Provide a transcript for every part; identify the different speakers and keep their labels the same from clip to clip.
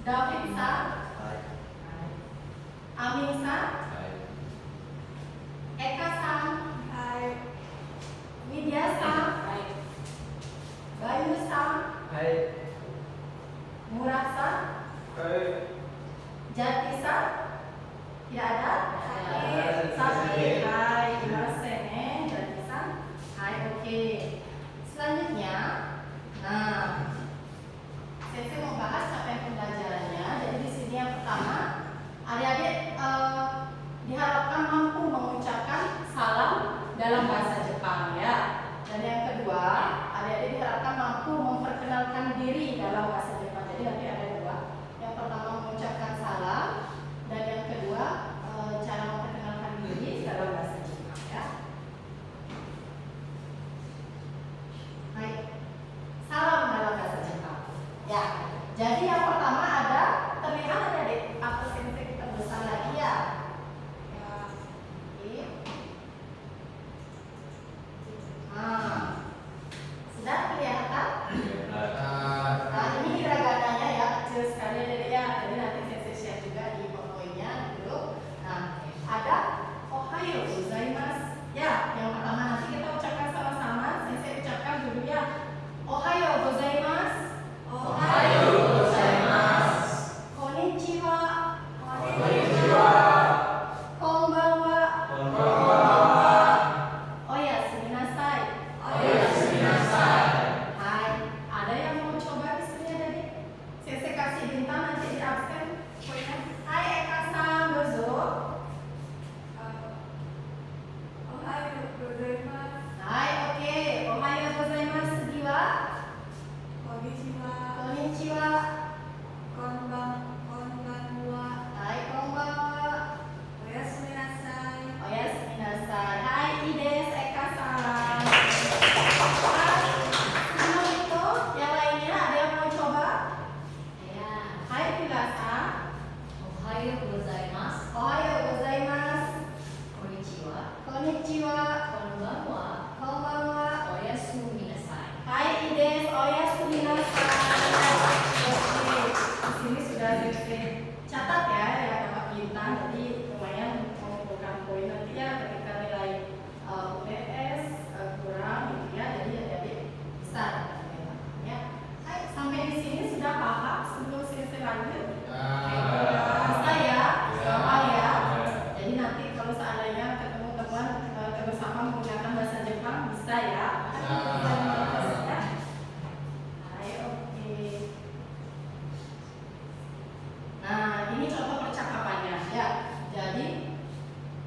Speaker 1: David-san, Amin-san, Eka-san, Widya-san, Bayu-san, Murad-san, Jati-san, tidak ada? Sakit. Hai, imasen Jati-san. Hai, oke. Selanjutnya, nah, saya mau bahas capaian pembelajarannya. Jadi di sini yang pertama, adik-adik diharapkan mampu mengucapkan salam dalam bahasa Jepang ya. Dan yang kedua, adik-adik diharapkan mampu memperkenalkan diri dalam bahasa Jepang. Jadi nanti ada dua. Yang pertama mengucapkan salam, dan yang kedua cara memperkenalkan diri dalam bahasa Jepang ya. Baik, salam dalam bahasa Jepang. Ya, jadi yang pertama ada terlihat adik-adik apa sensei kita besar lagi ya. Oke. Sudah kelihatan? Nah, ini hiragananya ya, kecil sekali adik ya. Jadi nanti saya share juga di poin-poinnya dulu. Nah, ada Ohayo gozaimasu. Ya, yang pertama nanti kita ucapkan sama-sama. Saya ucapkan dulu ya. Ohayo gozaimasu. Ohayo gozaimasu. Konnichiwa. Konnichiwa. Konbanwa. Konbanwa. Oyasumi nasai. Oyasumi nasai. Hai, ada yang mau coba di sini adik? Saya kasih bintang nanti di absen. Hai Eka-san, dozo. Hai, oke. Ohayo gozaimasu.次はKonnichiwa. Hai, konbanwa. Oyasumi nasai. Hai,いいです Eka-san. Sebelum itu, yang lainnya ada yang mau coba? Hai, Pila-san. Ohayo gozaimasu. Konnichiwa. Konbanwa. Hai,いいです Oyasumi nasai. Oke, di sini sudah catat ya yang dapat bintang. Jadi lumayan mengumpulkan poin nanti ya ketika nilai UTS kurang gitu ya. Jadi adik-adik bisa ya. Hai, sampai di sini sudah paham sebelum selesai lanjut? Bisa ya? Sama ya. Jadi nanti kalau seandainya ketemu teman bersama menggunakan bahasa Jepang bisa ya. Nah, ini contoh percakapannya ya. Jadi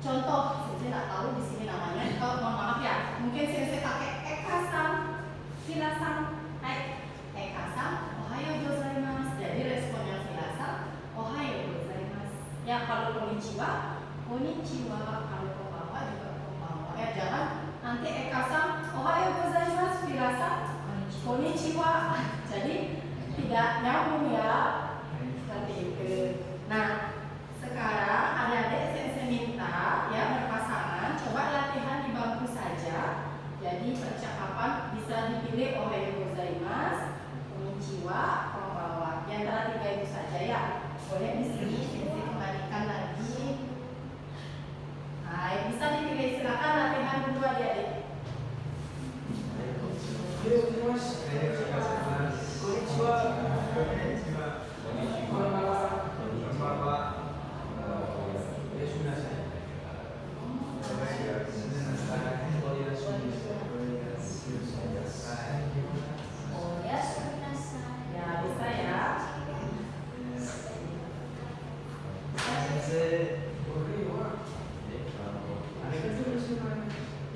Speaker 1: contoh, saya tidak tahu di sini namanya. Kalau mohon maaf ya, mungkin saya pakai Eka-san, Pila-san. Hai, Eka-san, ohayo gozaimasu. Jadi responnya Pila-san, ohayo gozaimasu. Ya, kalau konnichiwa, kalau konbanwa juga konbanwa. Ya, jangan nanti Eka-san, ohayo gozaimasu, Pila-san, konnichiwa. Jadi tidak nyambung ya. Nah, sekarang adik-adik saya minta ya berpasangan, coba latihan di bangku saja. Jadi percakapan bisa dipilih ohayo gozaimasu, konnichiwa, konbanwa. Di antara tiga itu saja ya. Boleh di sini saya kembalikan lagi. Nah, bisa dipilih, silakan latihan dulu adik-adik. Ya,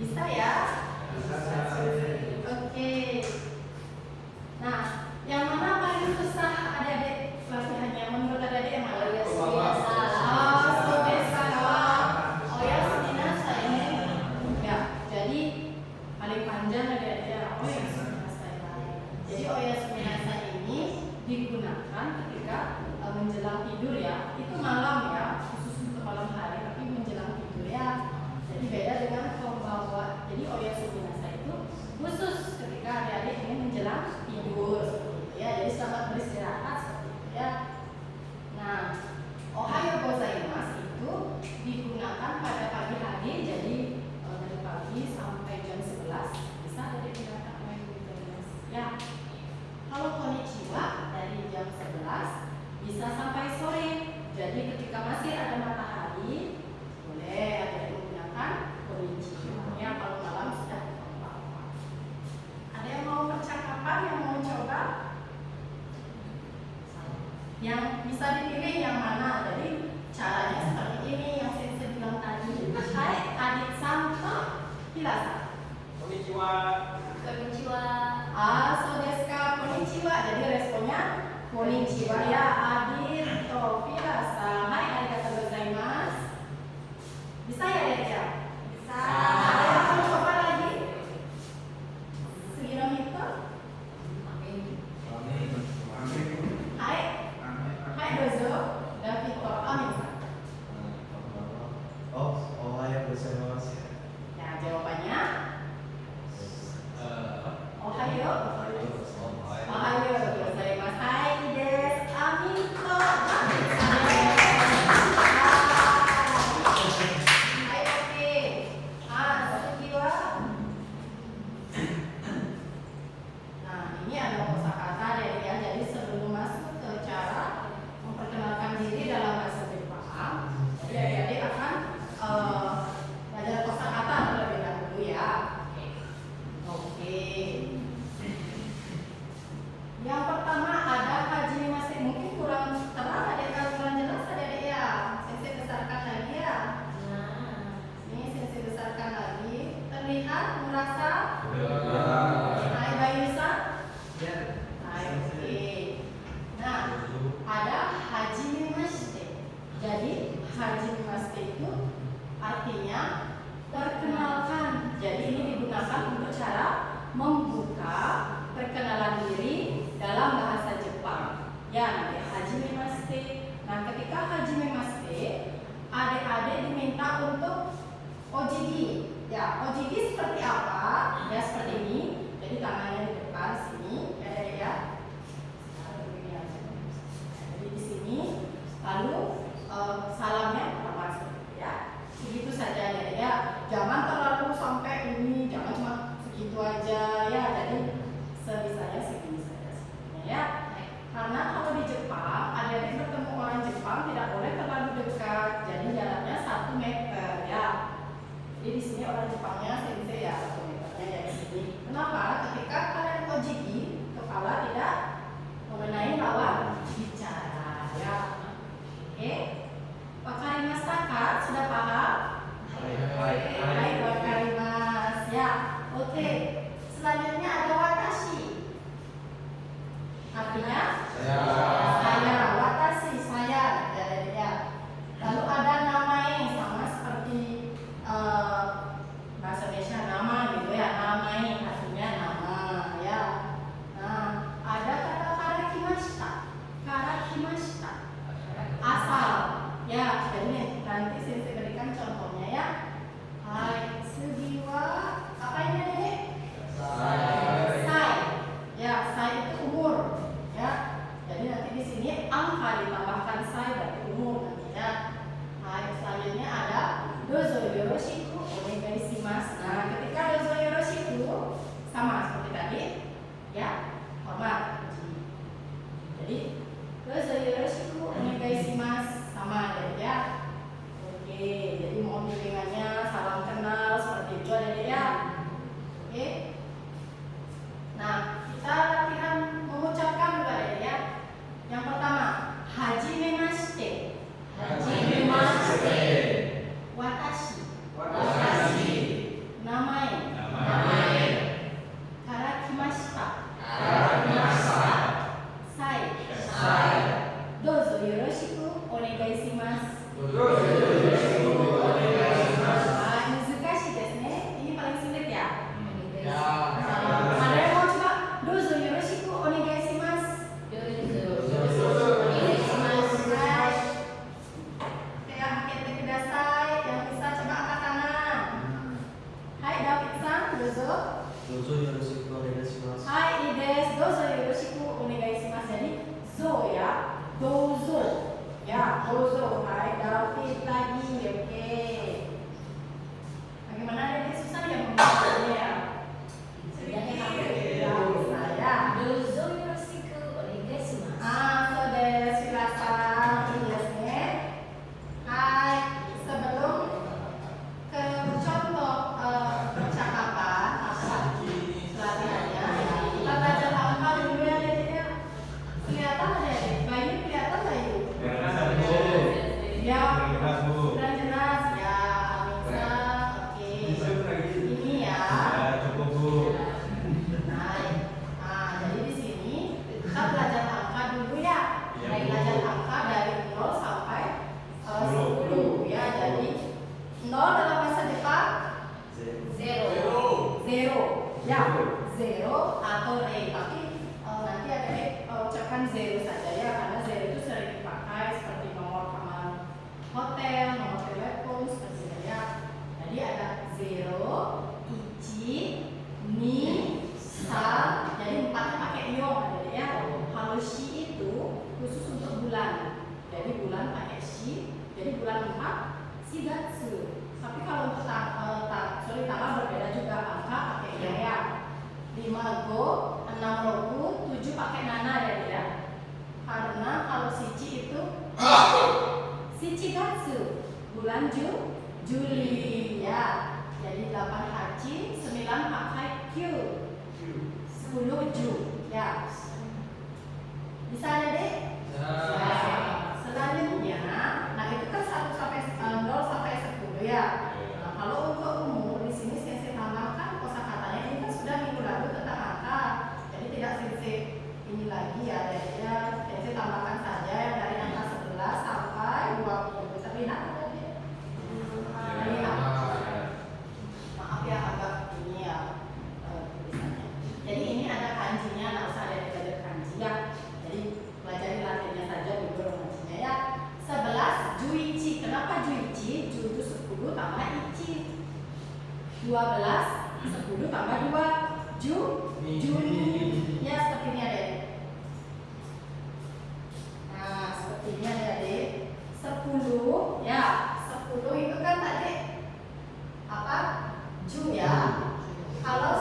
Speaker 1: bisa ya. Bisa ya? Oke. Nah, yang mana paling susah adik-adik latihannya yang bisa dipilih yang mana. Jadi caranya seperti ini yang saya bilang tadi. Hai, adik-san to hirasa.
Speaker 2: Konnichiwa.
Speaker 1: Konnichiwa. Ah, so desu ka? Konnichiwa. Jadi responnya konnichiwa ya, adik to hirasa. Hai, arigatou gozaimasu. Bisa ya, Dek ya? Bisa. Ada yang mau coba lagi? Sugino Hito? Hai. Hai, dozo. Davito. Amin-san. Ya, jawabannya Ohayo. Ohayo gozaimasu. Hai, desu. Amito. Hai, oke. Sugi wa. Nah, ini ada kosakata dari ya. Jadi sebelum masuk ke cara memperkenalkan diri dalam bahasa Jepang, jadi adik-adik akan belajar kosakata terlebih dahulu ya. Oke. Yang pertama ada hajimemashite. Mungkin kurang terang adik, kurang jelas adik ya. Sensei besarkan lagi ya. Ini sensei besarkan lagi. Terlihat, merasa? Hai, Bayusan. Hai, oke. Nah, ada hajimemashite. Jadi hajimemashite itu artinya perkenalkan. Jadi ini digunakan untuk cara membuka perkenalan diri dalam bahasa Jepang. Ya, nanti hajimemashite. Nah, ketika hajimemashite, adik-adik diminta untuk ojigi. Ya, ojigi seperti apa? Ya, seperti ini. Jadi tangannya di depan sini, ya, Dek ya. Jadi di sini, lalu salamnya pertama seperti itu ya. Begitu saja ya. Jangan terlalu sampai ini, jangan cuma segitu aja ya. Jadi sebisanya segini saja sebenarnya ya. Karena kalau di Jepang, adik-adik bertemu orang Jepang tidak boleh terlalu dekat. Jadi jaraknya 1 meter ya. Jadi di sini orang Jepangnya sensei ya 1 meternya ya di sini. Kenapa? Ketika kalian ojigi, kepala tidak mengenai lawan bicara ya. Oke. Wakarimashita ka? Sudah paham? Hai, wakarimasu ya. Oke. Selanjutnya ada watashi. Artinya saya, watashi saya ya. Lalu ada namae, sama seperti bahasa Indonesia nama gitu ya. Namae artinya nama ya. Nah, ada kata karakimashita. Karakimashita. Asal ya. Jadi nanti sensei berikan contohnya ya. Hai, sugi wa apa ini Dek? Sai. Ya, sai itu umur ya. Jadi zero saja ya, karena zero itu sering dipakai seperti nomor kamar hotel, nomor telepon seperti itu ya. Jadi ada zero, ichi, ni, san. Jadi empatnya pakai yo ada ya. Kalau shi itu khusus untuk bulan. Jadi bulan pakai shi. Jadi bulan 4 shigatsu. Tapi kalau untuk tanggal berbeda juga, angka pakai yo ya. 5 go, 6 roku, 7 pakai nana ya. Karena kalau shichi itu shichigatsu, bulan Juli ya. Jadi 8 haji, 9 pakai Q, 10 Ju ya. Bisa ya dek? Ya. Selanjutnya, nah itu kan 1 sampai 0 sampai 10 ya. Nah, kalau untuk umur di sini saya tambahkan kosakatanya ini kan sudah minggu lalu tentang angka. Jadi tidak sensei ini lagi ya, ya. Saya tambahkan saja yang dari angka 11 sampai 20. Terlihat tadi? Maaf ya agak ini ya tulisannya. Jadi ini ada kanjinya, nggak usah ada belajar kanji ya. Jadi pelajari latihannya saja di guru kanjinya ya. 11 juichi. Kenapa juichi? Ju itu 10 tambah ichi. 12 10 tambah 2 Juni. Ya seperti ini ada. Nah seperti ini ada adik. 10 ya. 10 itu kan tadi apa? Ju ya. Kalau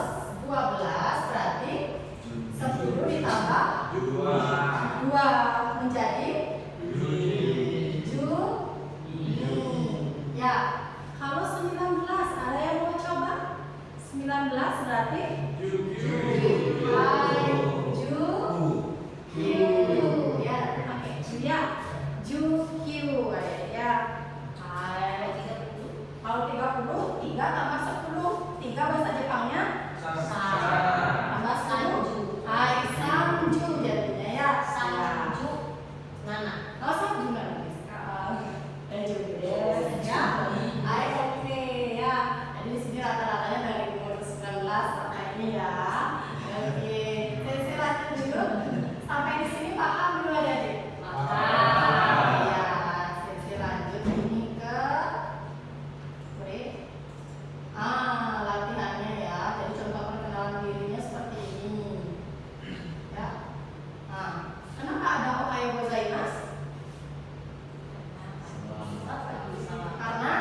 Speaker 1: 12 berarti 10 ditambah 2 menjadi Juni. Ya. Kalau 19 ada yang mau coba? 19 berarti Ju ya, pakai Ju ya. Ju Q ya. Kalau 30, 3 tambah 10. 3 bahasa Jepangnya tambah 10. Hai, samju jadinya ya. Samju nana. Oh, samju nana. Ya. Hai, oke ya. Jadi di sini rata-ratanya dari umur 19 sampai ini ya. Oke, saya lanjut dulu. Sampai di sini paham dulu ya, Dek? Paham. Ya, saya lanjut ini ke latihannya ya. Jadi contoh perkenalan dirinya seperti ini. Ya. Nah, kenapa ada ohayo gozaimasu? Karena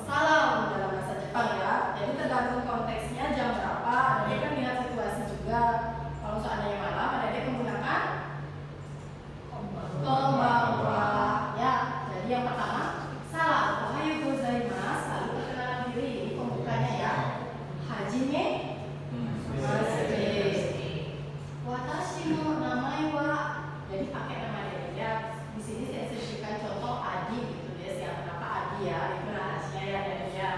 Speaker 1: salam dalam bahasa Jepang ya. Jadi tergantung konteksnya jam berapa. Ada kan lihat situasi juga. Kalau seandainya malam, ada dia menggunakan konbanwa ya. Jadi yang pertama salam ohayo gozaimasu, lalu perkenalan diri. Ini pembukanya ya. Hajime watashi no namae wa. Jadi pakai nama dia ya. Di sini saya sebutkan contoh Adi gitu des ya. Kenapa Adi ya? Itu rahasia ya dari ya.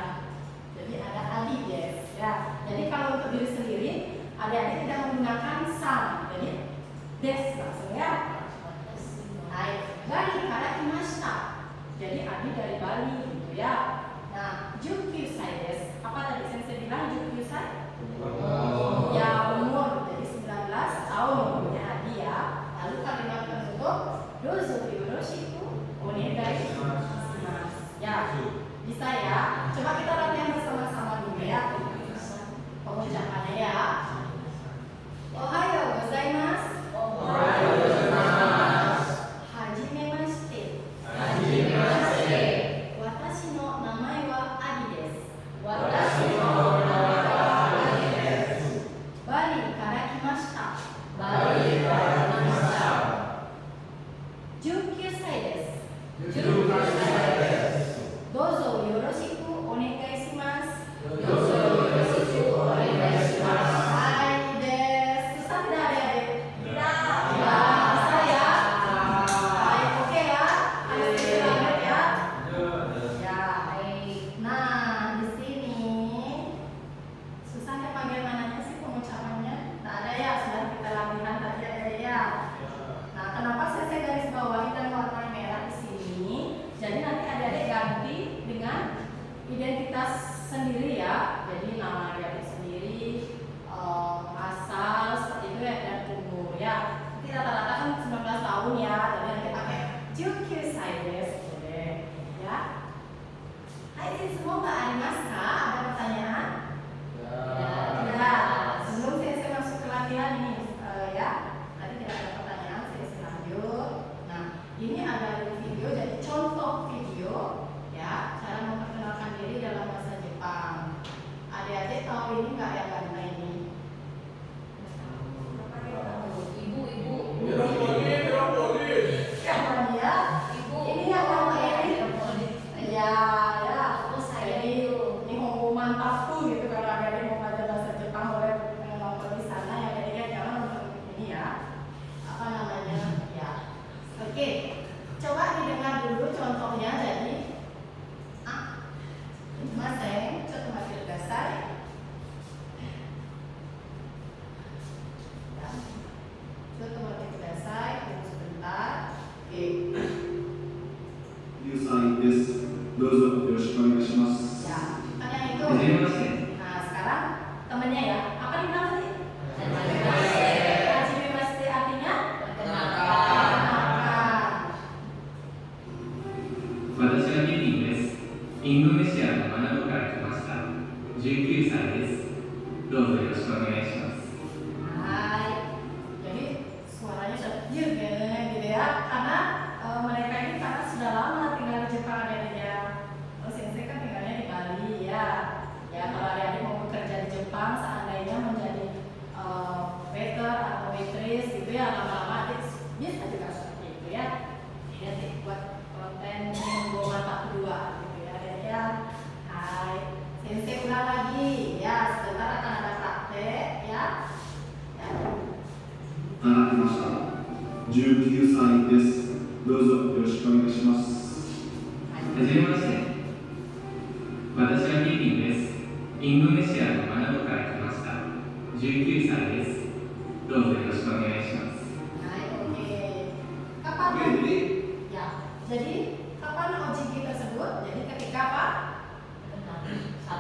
Speaker 1: Jadi ada Adi des ya. Jadi kalau untuk diri sendiri, adik-adik tidak menggunakan san. Jadi des langsung ya. Hai, Bali kara kimashita. Jadi Adi dari Bali gitu ya. Nah, Jukyusai des. Apa tadi saya bilang Jukyusai? Ya umur. Jadi 19 tahun punya Adi ya. Lalu kalimat penutup dozo yoroshiku onegaishimasu. Ya, bisa ya. Coba kita latihan bersama-sama dulu ya. Pengucapannya ya. Ohayo gozaimasu. Hajimemashite. Watashi no tahun ya, jadi nanti pakai 19歳ですboleh ya. Hai, semua nggak arimasu ka? Ada pertanyaan? Ya. Sebelum saya masuk ke latihan ini ya, tadi tidak ada pertanyaan, saya lanjut. Nah, ini ada video, jadi contoh video ya, cara memperkenalkan diri dalam bahasa Jepang. Adik-adik tahu ini nggak ya Ganda ini? Ini yang nama ini. Ya, ya. Jadi ini pengumuman tafu gitu, kalau adik-adik mau belajar bahasa Jepang boleh nonton di sana ya, jadi jangan nonton ini ya. Apa namanya? Ya. Oke. Coba didengar dulu contohnya. Jadi Maseng, coba dasar. Coba dasar, tunggu sebentar. Oke.
Speaker 2: です。どうぞよろしくお願いします。
Speaker 1: Ya, kan yang itu. Nah, sekarang temennya ya. Apa nih nama sih? Hajimemashite artinya? Perkenalkan.
Speaker 3: 私はケビンです。インドネシアのマナドから来ました。19歳です。どうぞよろしくお願いします。
Speaker 1: Hai. Jadi suaranya sudah gitu ya, karena mereka ini karena sudah lama tinggal di Jepang adanya. Terus saya kan tinggalnya di Bali ya. Ya kalau adik-adik mau bekerja di Jepang, seandainya menjadi waiter atau waitress gitu ya, lama-lama adik bisa juga seperti itu ya. Ini nanti buat konten Minggu 42 gitu ya. Ya. Hai. Sensei ulang lagi ya. Sebentar akan ada praktek ya. Ya.
Speaker 2: あられました。19歳です。どうぞよろしくお願いします。
Speaker 3: はじめまして。私はケビンです。インドネシアのマナドから来ました。19歳です。どうぞよろしくお願いします。
Speaker 1: Hai, oke. Kapan? Ya, jadi kapan OJT tersebut? Jadi ketika apa?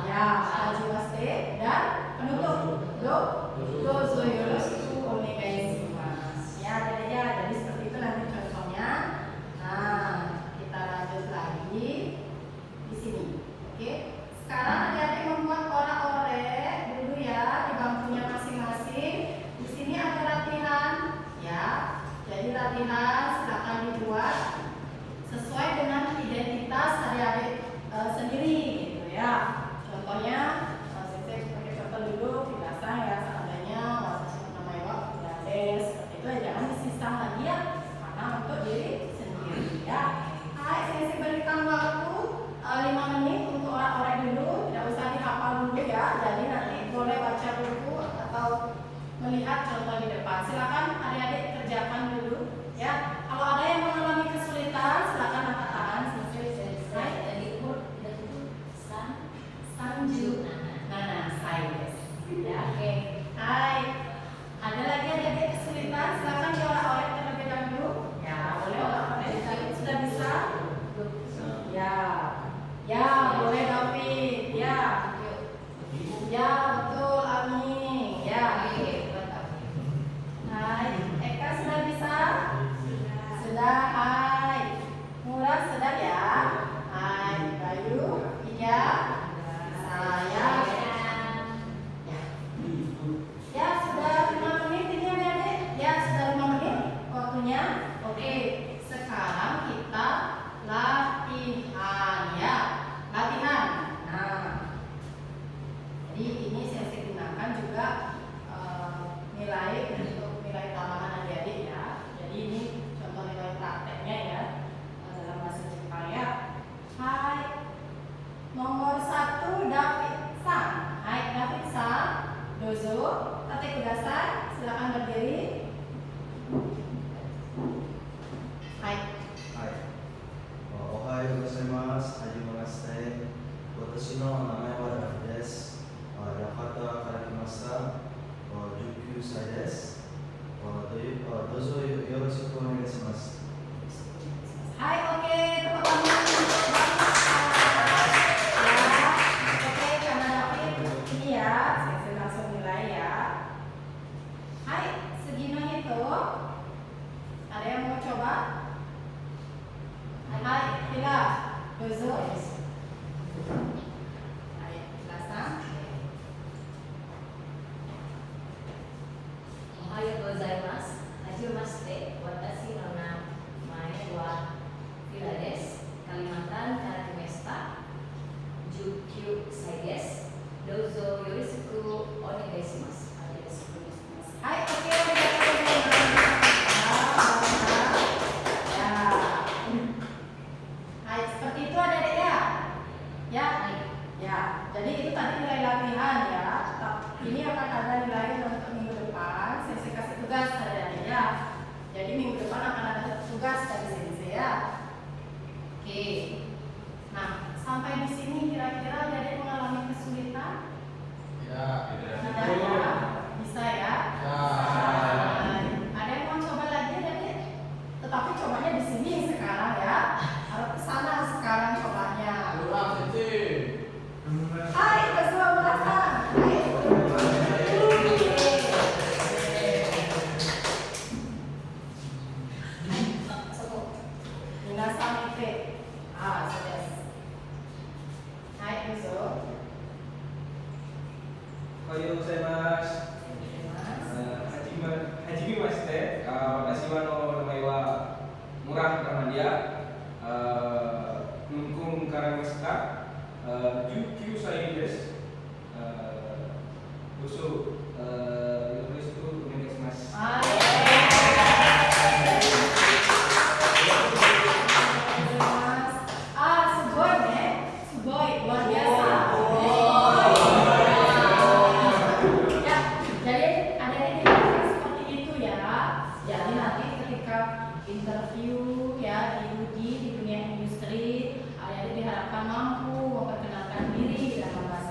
Speaker 1: Ya, hajimashite dan penutup dozo yoroshiku onegaishimasu. Ya, jadi seperti itu nanti contohnya. Nah, kita lanjut lagi di sini. Oke. Sekarang adik-adik membuat ora-ore dulu ya di bangkunya masing-masing. Di sini ada latihan ya. Jadi latihan silakan dibuat sesuai dengan identitas adik-adik sendiri gitu ya. Contohnya, saya pakai contoh dulu biasa ya, seandainya watashi no namae wa Des, seperti itu ya, jangan disisang lagi ya, karena untuk diri sendiri ya. Hai, saya berikan waktu 5 menit untuk orang-orang dulu, tidak usah dihafal dulu ya. Jadi nanti boleh baca buku atau melihat contoh di depan. Silakan adik-adik kerjakan dulu ya. tugas dari sensei ya. Oke. Nah, sampai di sini kira-kira ada mengalami kesulitan?
Speaker 4: Ya,
Speaker 1: Tidak ya? Bisa ya? Nah, ada yang mau coba lagi David? Tetapi cobanya di sini sekarang ya. Harus ke sana sekarang cobanya.
Speaker 4: kurang sih.
Speaker 1: Hai, kesemua belasan. Minasan ite.そうです。はい、どうぞ。
Speaker 5: おはようございます。はじめまして。私は名前はMurah Rahmandia。Nungkung Karamesta。19歳です。どうぞよろしくお願いします。
Speaker 1: Sugoi, luar biasa. Ya, jadi ada indikasi seperti itu ya. Jadi nanti ketika interview ya diuji di dunia industri, adik-adik diharapkan mampu memperkenalkan diri dalam bahasa